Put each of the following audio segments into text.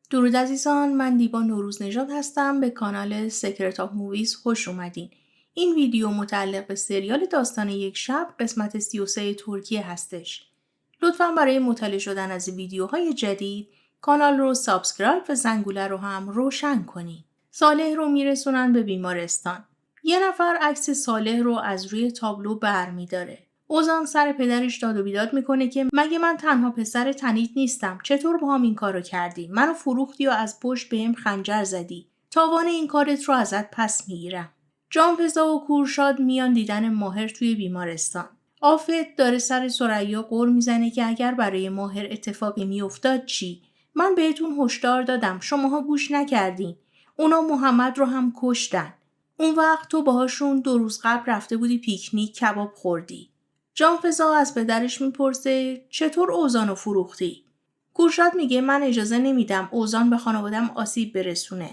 درود عزیزان، من دیبا نوروز نژاد هستم. به کانال سکرت آف موویز خوش اومدین. این ویدیو متعلق به سریال داستان یک شب قسمت 33 ترکیه هستش. لطفاً برای مطالعه شدن از ویدیوهای جدید کانال رو سابسکرایب و زنگوله رو هم روشن کنین. صالح رو میرسونن به بیمارستان. یه نفر عکس صالح رو از روی تابلو برمیداره. اوزان سر پدرش داد و بیداد میکنه که مگه من تنها پسر تنیت نیستم؟ چطور با هم این کارو کردی؟ منو فروختی و از پشت بهم خنجر زدی. تاوان این کارت رو ازت پس میگیرم. جانفزا و کورشاد میان دیدن ماهر توی بیمارستان. آفت داره سر ثریا غر میزنه که اگر برای ماهر اتفاقی میافتاد چی؟ من بهتون هشدار دادم، شماها گوش نکردین. اونا محمد رو هم کشتن. اون وقت تو باهاشون 2 روز قبل رفته بودی پیکنیک، کباب خوردی. جانفزا از پدرش میپرسه چطور اوزانو فروختی؟ کورشاد میگه من اجازه نمیدم اوزان به خانوادم آسیب برسونه.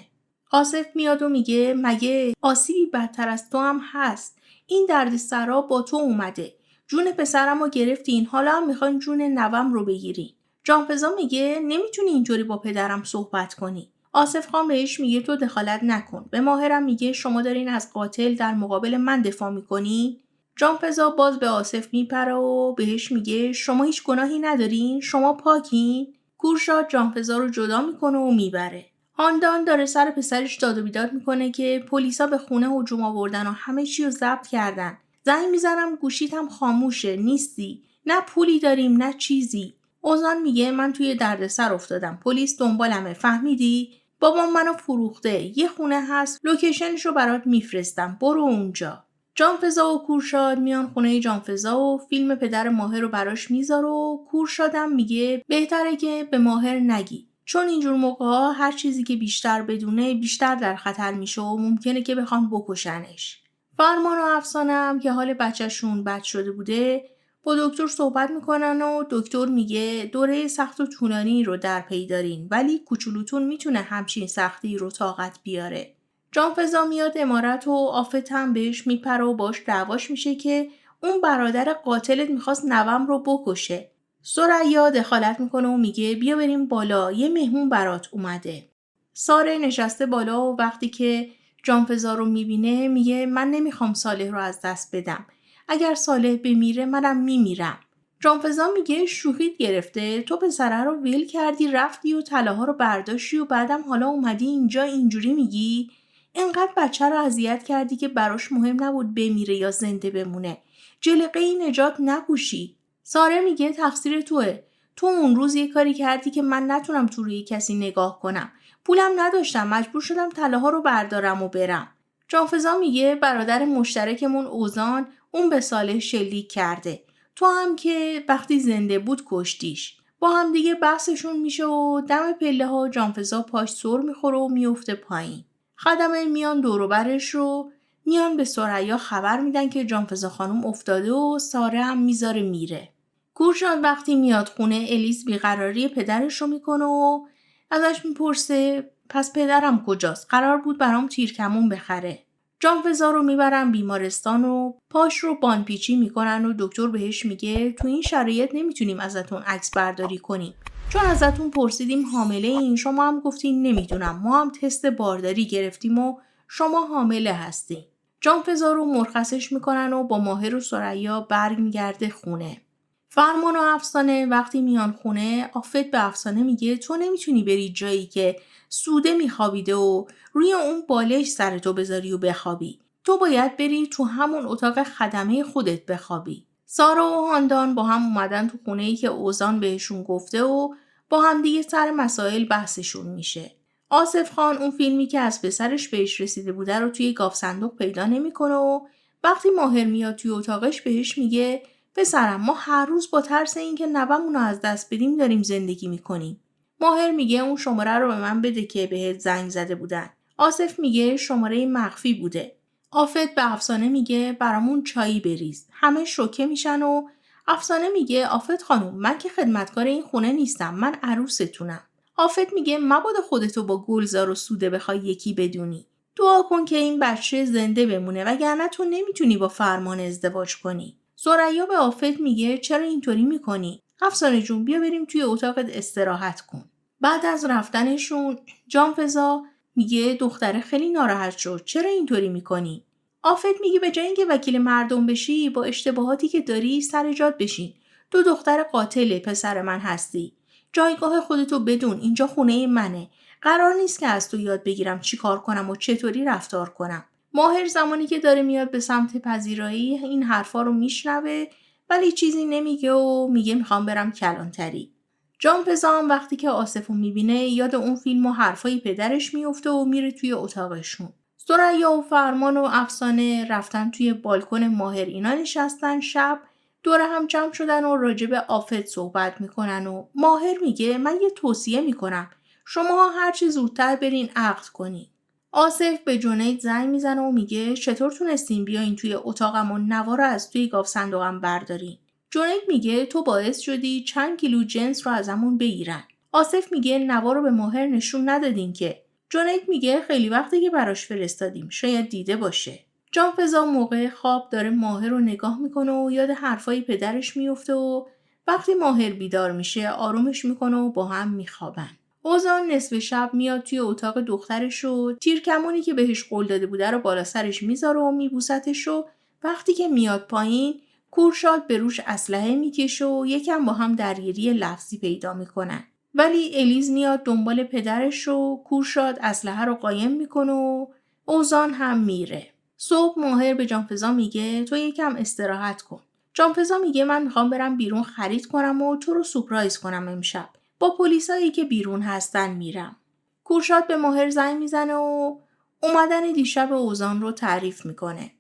آصف میاد و میگه مگه آسیبی بدتر از تو هم هست؟ این درد سرا با تو اومده. جون پسرم رو گرفتین، حالا هم میخواین جون نوام رو بگیرین. جانفزا میگه نمیتونی اینطوری با پدرم صحبت کنی. آصف خان بهش میگه تو دخالت نکن. به ماهرم میگه شما دارین از قاتل در مقابل من دفاع میکنی؟ جانفزا باز به آصف میپره و بهش میگه شما هیچ گناهی ندارین؟ شما پاکین؟ کورشاد جانفزا رو جدا میکنه و میبره. هاندان داره سر پسرش داد و بیداد میکنه که پلیسا به خونه هجوم آوردن و همه چی رو ضبط کردن. زنگ میزنم گوشیت هم خاموشه، نیستی. نه پولی داریم نه چیزی. اوزان میگه من توی دردسر افتادم. پلیس دنبالمه، فهمیدی؟ بابام منو فروخته. یه خونه هست، لوکیشنش رو برات میفرستم. برو اونجا. جانفزا و کورشاد میان خونه جانفزا و فیلم پدر ماهر رو براش میذاره و کورشادم میگه بهتره که به ماهر نگی. چون اینجور موقع‌ها هر چیزی که بیشتر بدونه بیشتر در خطر میشه و ممکنه که بخوان بکشنش. فرمان و افسانه هم که حال بچه‌شون بد شده بوده با دکتر صحبت میکنن و دکتر میگه دوره سخت و طولانی رو در پی دارین ولی کوچولوتون میتونه همچین سختی رو طاقت بیاره. جانفزا میاد امارت و آفت هم بهش میپره و باش دعواش میشه که اون برادر قاتلت میخواست نوام رو بکشه. ثریا دخالت میکنه و میگه بیا بریم بالا، یه مهمون برات اومده. ساره نشسته بالا و وقتی که جانفزا رو میبینه میگه من نمیخوام صالح رو از دست بدم. اگر صالح بمیره منم میمیرم. جانفزا میگه شوخیت گرفته، تو پسره رو ویل کردی رفتی و طلاها رو برداشتی و بعدم حالا اومدی اینجا اینجوری میگی؟ اینقدر بچه رو اذیت کردی که براش مهم نبود بمیره یا زنده بمونه. جلقه ای نجات نپوشی. ساره میگه تقصیر توه. تو اون روز یه کاری کردی که من نتونم تو روی کسی نگاه کنم. پولم نداشتم، مجبور شدم طلاها رو بردارم و برم. جانفزا میگه برادر مشترکمون اوزان اون به صالح شلیک کرده. تو هم که وقتی زنده بود کشتیش. با هم دیگه بحثشون میشه و دم پله ها جانفزا پاش سر میخوره و میفته پایین. خدمه میان دور برش رو میان به ثریا خبر میدن که جانفزا خانم افتاده و ساره هم میذاره میره. کورشاد وقتی میاد خونه الیس بیقراری پدرش رو میکنه و ازش میپرسه پس پدرم کجاست؟ قرار بود برام تیرکمون بخره. جانفزا رو میبرن بیمارستان و پاش رو بانپیچی میکنن و دکتر بهش میگه تو این شرایط نمیتونیم ازتون عکس برداری کنیم. چون ازتون پرسیدیم حامله این، شما هم گفتین نمیدونم. ما هم تست بارداری گرفتیم و شما حامله هستین. جانفزا رو مرخصش میکنن و با ماهر و ثریا برمیگرده خونه. فرمان و افسانه وقتی میان خونه آفت به افسانه میگه تو نمیتونی بری جایی که سوده میخوابیده و روی اون بالش سرتو بذاری و بخوابی. تو باید بری تو همون اتاق خدمه خودت بخوابی. سارا و هاندان با هم اومدن تو خونه‌ای که اوزان بهشون گفته و با هم دیگه سر مسائل بحثشون میشه. آصف خان اون فیلمی که از پسرش بهش رسیده بوده رو توی گاف صندوق پیدا نمیکنه و وقتی ماهر میاد توی اتاقش بهش میگه پسرم ما هر روز با ترس اینکه نوامون رو از دست بدیم داریم زندگی میکنیم. ماهر میگه اون شماره رو به من بده که بهت زنگ زده بودن. آصف میگه شماره مخفی بوده. آفت به افسانه میگه برامون چایی بریز. همه شوکه میشن و افسانه میگه آفت خانم من که خدمتکار این خونه نیستم، من عروستونم. آفت میگه مبادا خودتو با گلزار و سوده بخوای یکی بدونی. دعا کن که این بچه زنده بمونه وگرنه تو نمیتونی با فرمان ازدواج کنی. ثریا به آفت میگه چرا اینطوری میکنی؟ افسانه جون بیا بریم توی اتاقت استراحت کن. بعد از رفتنشون جانفزا میگه دختره خیلی ناراحت شد. چرا اینطوری میکنی؟ آفت میگه به جای اینکه وکیل مردم بشی با اشتباهاتی که داری سر جات بشین. تو دختر قاتل پسر من هستی. جایگاه خودتو بدون. اینجا خونه منه. قرار نیست که از تو یاد بگیرم چی کار کنم و چطوری رفتار کنم. ماهر زمانی که داره میاد به سمت پذیرایی این حرفا رو میشنوه ولی چیزی نمیگه و میگه میخوام برم کلانتری. جانفزا هم وقتی که آصفو میبینه یاد اون فیلم و حرفای پدرش میفته و میره توی اتاقشون. ثریا و فرمان و افسانه رفتن توی بالکن ماهر اینا نشستن شب دور هم جمع شدن و راجع به آفت صحبت میکنن و ماهر میگه من یه توصیه میکنم. شماها هرچی زودتر برین عقد کنین. آصف به جنید زنگ میزنه و میگه چطور تونستین بیاین توی اتاقم و نوا رو از توی گاف صندوقم بردارین. جنید میگه تو باعث شدی چند کیلو جنس رو ازمون بگیرن. آصف میگه نوا رو به ماهر نشون ندادین که. جنید میگه خیلی وقتی که براش فرستادیم شاید دیده باشه. جانفزا موقع خواب داره ماهر رو نگاه میکنه و یاد حرفای پدرش میفته و وقتی ماهر بیدار میشه آرومش میکنه و با هم میخوابن. اوزان نصف شب میاد توی اتاق دخترش و تیرکمونی که بهش قول داده بوده رو بالا سرش میذاره و میبوستش و وقتی که میاد پایین کورشاد به روش اسلحه میکشه و یکم با هم درگیری لفظی پیدا میکنن. ولی الیز میاد دنبال پدرش و کورشاد اسلحه رو قایم میکنه و اوزان هم میره. صبح ماهر به جانفزا میگه تو یکم استراحت کن. جانفزا میگه من میخوام برم بیرون خرید کنم و تو رو سورپرایز کنم امشب. با پلیسایی که بیرون هستن میرم. کورشاد به ماهر زنگ میزنه و اومدن دیشب اوزان رو تعریف میکنه.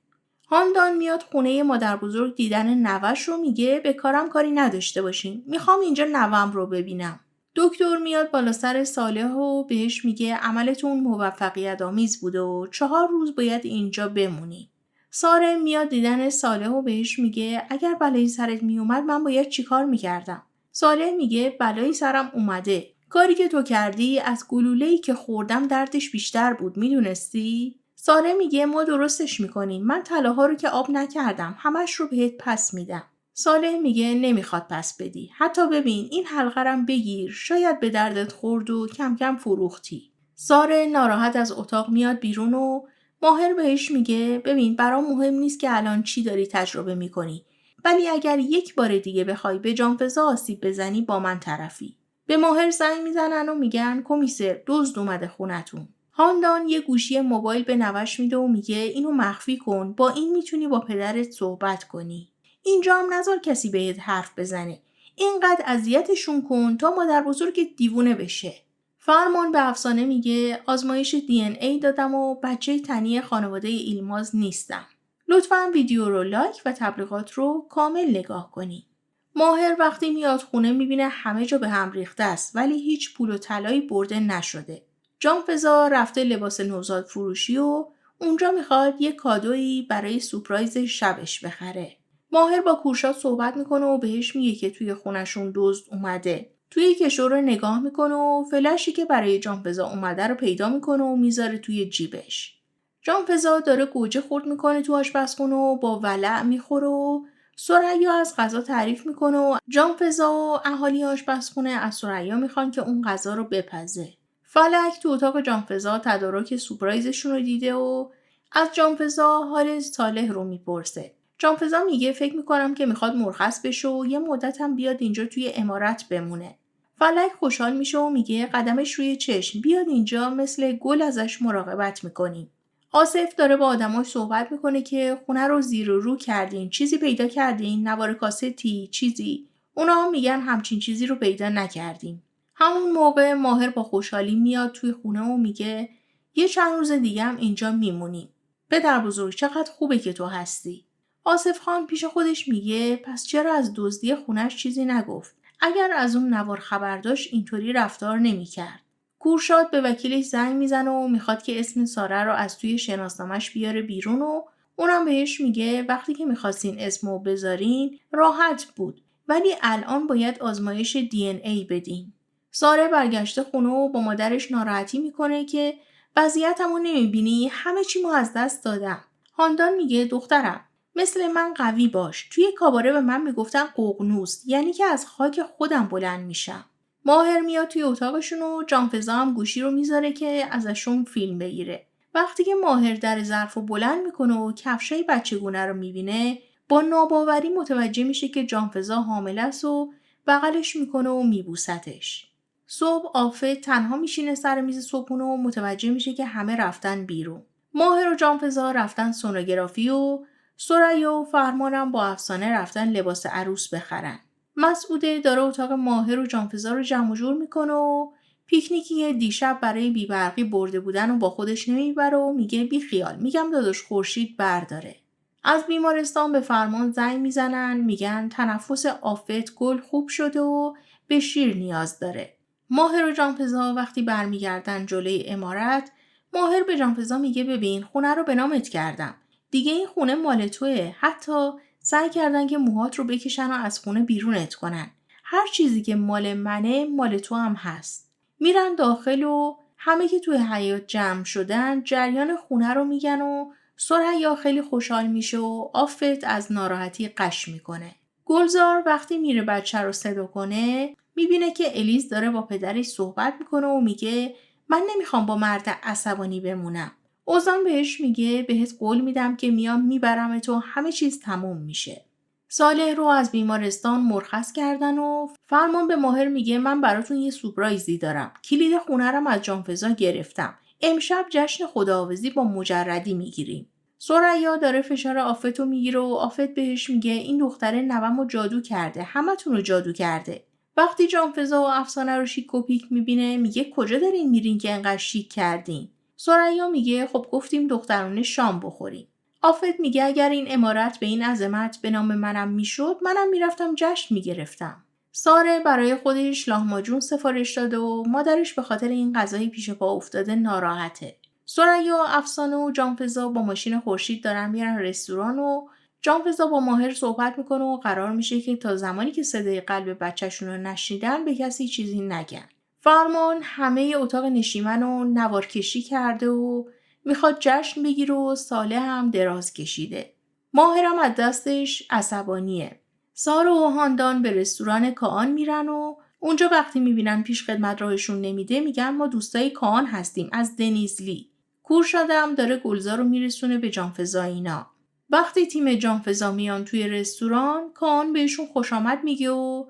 هاندان میاد خونه مادر بزرگ دیدن نوش رو میگه به کارم کاری نداشته باشین. میخوام اینجا نوام رو ببینم. دکتر میاد بالا سر صالح و بهش میگه عملتون موفقیت آمیز بوده و 4 روز باید اینجا بمونی. ساره میاد دیدن صالح و بهش میگه اگر بلایی سرت میومد من باید چیکار میکردم؟ صالح میگه بلایی سرم اومده. کاری که تو کردی از گلوله‌ای که خوردم دردش بیشتر بود میدونستی؟ ساره میگه ما درستش میکنیم. من طلاها رو که آب نکردم. همش رو بهت پس میدم. صالح میگه نمیخواد پس بدی. حتی ببین این حلقه‌رم بگیر. شاید به دردت خورد و کم کم فروختی. ساره ناراحت از اتاق میاد بیرون و ماهر بهش میگه ببین برام مهم نیست که الان چی داری تجربه میکنی. ولی اگر یک بار دیگه بخوای به جانفزا آسیب بزنی با من طرفی. به ماهر زنگ میزنن و میگن کمیسر دزد اومده خونتون. هاندان یه گوشی موبایل به نوش میده و میگه اینو مخفی کن. با این میتونی با پدرت صحبت کنی. اینجا هم نذار کسی بهت حرف بزنه. اینقدر اذیتشون کن تا مادر بزرگ دیوونه بشه. فرمان به افسانه میگه آزمایش DNA دادم و بچه تنی خانواده ایلماز نیستم. لطفاً ویدیو رو لایک و تبلیغات رو کامل نگاه کنی. ماهر وقتی میاد خونه میبینه همه جا به هم ریخته است ولی هیچ پول و طلایی برده نشده. جانفزا رفته لباس نوزاد فروشی و اونجا میخواد یه کادویی برای سورپرایز شبش بخره. ماهر با کورشاد صحبت میکنه و بهش میگه که توی خونشون دزد اومده. توی کشو رو نگاه میکنه و فلشی که برای جانفزا اومده رو پیدا میکنه و میذاره توی جیبش. جانفزا داره گوجه خورد میکنه تو آشپزخونه و با ولع میخوره و ثریا از غذا تعریف میکنه و جانفزا و اهالی آشپزخونه از ثریا میخوان که اون غذا رو بپزه. فلک تو اتاق جانفزا تدارک سورپرایزشون رو دیده و از جانفزا حال صالح رو میپرسه. جانفزا میگه فکر میکنم که میخواد مرخص بشه و یه مدت هم بیاد اینجا توی امارت بمونه. فلک خوشحال میشه و میگه قدمش روی چشم بیاد اینجا مثل گل ازش مراقبت میکنیم. آصف داره با آدماش صحبت میکنه که خونه رو زیر و رو کردین، چیزی پیدا کردین، نوار کاستی، چیزی. اونا هم میگن همچین چیزی رو پیدا نکردیم. همون موقع ماهر با خوشحالی میاد توی خونه و میگه یه چند روز دیگه هم اینجا میمونیم. پدر بزرگ چقدر خوبه که تو هستی. آصف خان پیش خودش میگه پس چرا از دزدی خونش چیزی نگفت؟ اگر از اون نوار خبر داشت اینطوری رفتار نمیکرد. کورشاد به وکیلش زنگ میزنه و میخواد که اسم ساره رو از توی شناسنامه‌اش بیاره بیرون و اونم بهش میگه وقتی که میخواستین اسمو بذارین راحت بود ولی الان باید آزمایش DNA بدین. ساره برگشته خونه و با مادرش ناراحتی میکنه که وضعیتمو نمیبینی همه چیمو از دست دادم. هاندان میگه دخترم مثل من قوی باش. توی کاباره به من میگفتن ققنوس یعنی که از خاک خودم بلند میشم. ماهر میاد توی اتاقشون و جانفضا هم گوشی رو میذاره که ازشون فیلم بگیره. وقتی که ماهر در ظرف رو بلند میکنه و کفشای بچگونه رو میبینه، با ناباوری متوجه میشه که جانفضا حامله است و بغلش میکنه و میبوستش. صبح آفت تنها میشینه سر میز صبحونه و متوجه میشه که همه رفتن بیرون. ماهر و جانفضا رفتن سونوگرافی و ثریا و فرمانم با افسانه رفتن لباس عروس بخرن. مسعوده داره اتاق ماهر و جانفضا رو جمع و جور میکنه و پیکنیکی که دیشب برای بیبرقی برده بودن و با خودش نمیبره و میگه بی خیال، میگم داداش خورشید برداره. از بیمارستان به فرمان زنگ میزنن، میگن تنفس آفت گل خوب شده و به شیر نیاز داره. ماهر و جانفضا وقتی برمیگردن جلوی عمارت، ماهر به جانفضا میگه ببین خونه رو به نامت کردم. دیگه این خونه مال توئه. حتی سعی کردن که موهات رو بکشن و از خونه بیرونت کنن. هر چیزی که مال منه مال تو هم هست. میرن داخل و همه که توی حیاط جمع شدن جریان خونه رو میگن و ثریا خیلی خوشحال میشه و آفت از ناراحتی قش میکنه. گلزار وقتی میره بچه رو صدا کنه میبینه که الیز داره با پدرش صحبت میکنه و میگه من نمیخوام با مرد عصبانی بمونم. اوزان بهش میگه بهت قول میدم که میام میبرمت و همه چیز تموم میشه. صالح رو از بیمارستان مرخص کردن و فرمان به ماهر میگه من براتون یه سورپرایزی دارم. کلید خونه رم از جانفضا گرفتم. امشب جشن خداحافظی با مجردی میگیریم. ثریا داره فشار آفتو میگیره و آفت بهش میگه این دختره نوامو جادو کرده. همتون رو جادو کرده. وقتی جانفضا و افسانه رو شیک و پیک میبینه میگه کجا دارین میرین که انقدر شیک کردین؟ ثریا میگه خب گفتیم دخترونه شام بخوریم. آفت میگه اگر این عمارت به این عظمت به نام منم میشد منم میرفتم جشن میگرفتم. ساره برای خودش لاهماجون سفارش داده و مادرش به خاطر این غذای پیش پا افتاده ناراحته. ثریا، افسانه و جانفضا با ماشین خورشید دارن میرن رستوران و جانفضا با ماهر صحبت میکنه و قرار میشه که تا زمانی که صدای قلب بچه‌شون رو نشنیدن به کسی چیزی نگن. فرمان همه اتاق نشیمن رو نوارکشی کرده و میخواد جشن بگیره و صالح هم دراز کشیده. ماهرم از دستش عصبانیه. سارا و هاندان به رستوران کاان میرن و اونجا وقتی میبینن پیش خدمت راهشون نمیده میگن ما دوستای کاان هستیم از دنیزلی. کورشادم داره گلزار رو میرسونه به جانفضا اینا. وقتی تیم جانفضا میان توی رستوران کاان بهشون خوش آمد میگه و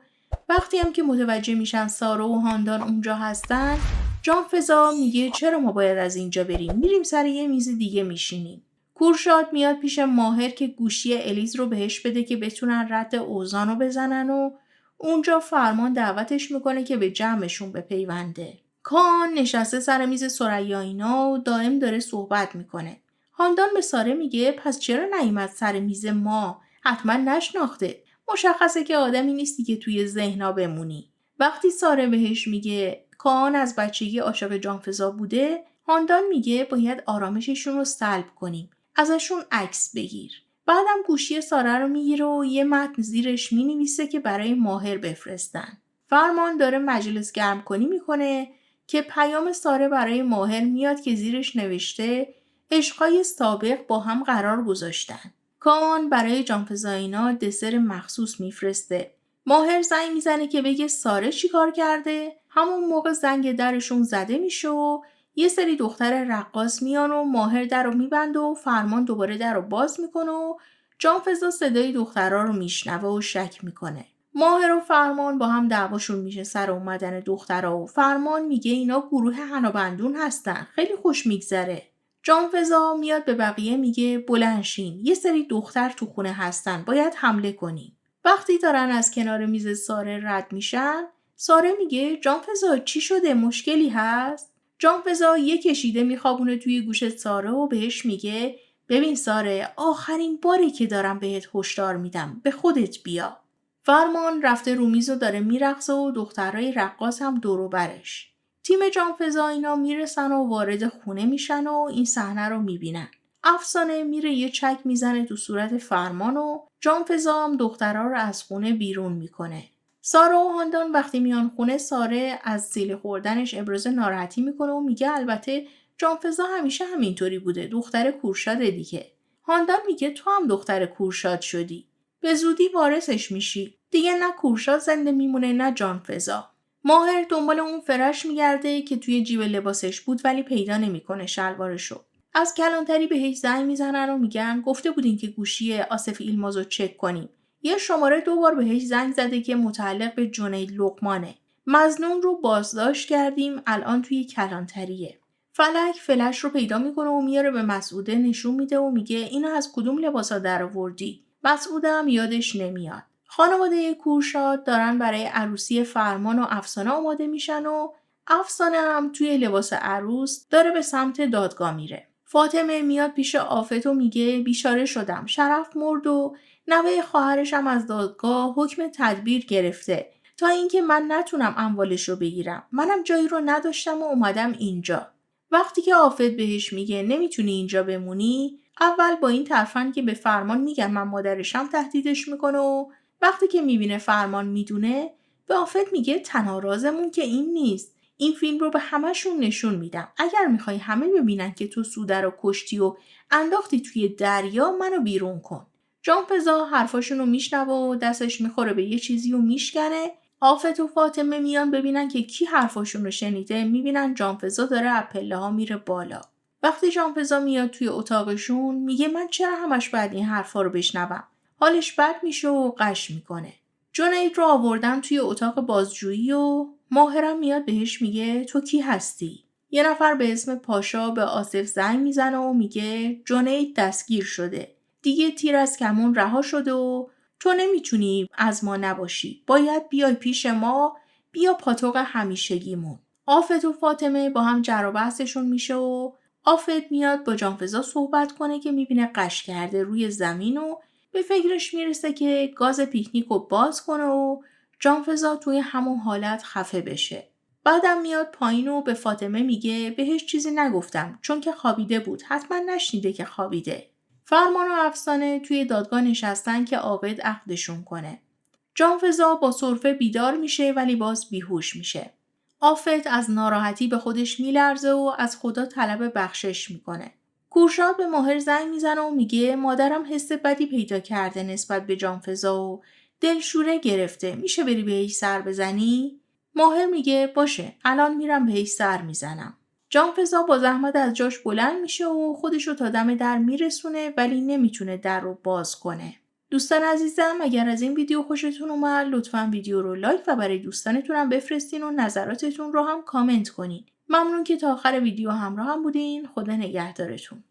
وقتی هم که متوجه میشن سارا و هاندان اونجا هستن جانفضا میگه چرا ما باید از اینجا بریم؟ میریم سر یه میز دیگه میشینیم. کورشاد میاد پیش ماهر که گوشی الیز رو بهش بده که بتونن رد اوزان رو بزنن و اونجا فرمان دعوتش میکنه که به جمعشون بپیونده. کان نشسته سر میز ثریا اینا و دائم داره صحبت میکنه. هاندان به ساره میگه پس چرا نیومد سر میز ما؟ حتما نشناخته. مشخصه که آدمی نیستی که توی ذهنا بمونی. وقتی ساره بهش میگه کان از بچگی عاشق جانفضا بوده، هاندان میگه باید آرامششون رو سلب کنیم. ازشون عکس بگیر. بعدم گوشی ساره رو میگیره و یه متن زیرش مینویسه که برای ماهر بفرستن. فرمان داره مجلس گرم کنی میکنه که پیام ساره برای ماهر میاد که زیرش نوشته عشقای سابق با هم قرار گذاشتن. کامان برای جانفضا اینا دسر مخصوص میفرسته. ماهر زنگ میزنه که بگه ساره چی کار کرده؟ همون موقع زنگ درشون زده میشه و یه سری دختر رقاص میان و ماهر در رو میبنده و فرمان دوباره در رو باز میکنه و جانفضا صدای دخترها رو میشنوه و شک میکنه. ماهر و فرمان با هم دعواشون میشه سر اومدن دخترها و فرمان میگه اینا گروه حنابندون هستن. خیلی خوش میگذره. جانفضا میاد به بقیه میگه بلند شین. یه سری دختر تو خونه هستن. باید حمله کنیم. وقتی دارن از کنار میز ساره رد میشن، ساره میگه جانفضا چی شده؟ مشکلی هست؟ جانفضا یه کشیده میخوابونه توی گوش ساره و بهش میگه ببین ساره آخرین باری که دارم بهت هشدار میدم به خودت بیا. فرمان رفته رو میز و داره میرقصه و دخترای رقاص هم دور و برش. تیم جانفضا اینا میرسن و وارد خونه میشن و این صحنه رو میبینن. افسانه میره یه چک میزنه تو صورت فرمان و جانفضا هم دخترها رو از خونه بیرون میکنه. سارا و هاندان وقتی میان خونه ساره از سیلی خوردنش ابراز ناراحتی میکنه و میگه البته جانفضا همیشه همینطوری بوده، دختر کورشاد دیگه. هاندان میگه تو هم دختر کورشاد شدی. به زودی وارثش میشی. دیگه نه کورشاد زنده میمونه نه جانفضا. ماهر دنبال اون فرش میگرده که توی جیب لباسش بود ولی پیدا نمیکنه شلوارشو. از کلانتری بهش زنگ میزنن و میگن گفته بودین که گوشی آصف ایلمازو چک کنیم. یه شماره 2 بار بهش زنگ زده که متعلق به جنید لقمانه. مظنون رو بازداشت کردیم، الان توی کلانتریه. فلک فلش رو پیدا میکنه و میاره به مسعوده نشون میده و میگه اینو از کدوم لباسا درآوردی؟ مسعوده هم یادش نمیاد. خانواده کورشاد دارن برای عروسی فرمان و افسانه آماده میشن و افسانه هم توی لباس عروس داره به سمت دادگاه میره. فاطمه میاد پیش آفت و میگه بیچاره شدم، شرف مرد و نوه خواهرش هم از دادگاه حکم تدبیر گرفته تا اینکه من نتونم اموالش رو بگیرم. منم جایی رو نداشتم و اومدم اینجا. وقتی که آفت بهش میگه نمیتونی اینجا بمونی، اول با این ترفند که به فرمان میگم من مادرشم تهدیدش میکنه و وقتی که میبینه فرمان میدونه به آفت میگه تنها رازمون که این نیست. این فیلم رو به همه‌شون نشون میدم. اگر میخوای همه ببینن که تو سوده رو کشتی و انداختی توی دریا، منو بیرون کن. جانفزا حرفاشون رو میشنوه و دستش میخوره به یه چیزی و میشکنه. آفت و فاطمه میان ببینن که کی حرفاشون رو شنیده، میبینن جانفزا داره از پله‌ها میره بالا. وقتی جانفزا میاد توی اتاقشون میگه من چرا همش باید این حرفا رو بشنوم؟ حالش بد میشه و قش میکنه. جنید رو آوردن توی اتاق بازجویی و ماهرم میاد بهش میگه تو کی هستی؟ یه نفر به اسم پاشا به آصف زنگ میزنه و میگه جنید دستگیر شده. دیگه تیر از کمون رها شده و تو نمیتونی از ما نباشی. باید بیای پیش ما، بیا پاتوق همیشگیمون. آفت و فاطمه با هم جر و بحثشون میشه و آفت میاد با جانفزا صحبت کنه که میبینه قش کرده روی زمین و به فکرش میرسه که گاز پیکنیک رو باز کنه و جانفزا توی همون حالت خفه بشه. بعدم میاد پایین و به فاطمه میگه بهش چیزی نگفتم چون که خوابیده بود، حتما نشنیده که خوابیده. فرمان و افسانه توی دادگاه نشستن که عاقد عقدشون کنه. جانفزا با سرفه بیدار میشه ولی باز بیهوش میشه. آفت از ناراحتی به خودش میلرزه و از خدا طلب بخشش میکنه. کورشاد به ماهر زنگ میزنه و میگه مادرم حس بدی پیدا کرده نسبت به جانفزا و دلشوره گرفته، میشه بری بهش سر بزنی؟ ماهر میگه باشه، الان میرم بهش سر میزنم. جانفزا با زحمت از جاش بلند میشه و خودشو تا دم در میرسونه ولی نمیتونه در رو باز کنه. دوستان عزیزم، اگر از این ویدیو خوشتون اومد لطفاً ویدیو رو لایک و برای دوستانتون هم بفرستین و نظراتتون رو هم کامنت کنین. ممنون که تا آخر ویدیو همراه هم بودین. خدا نگهدارتون.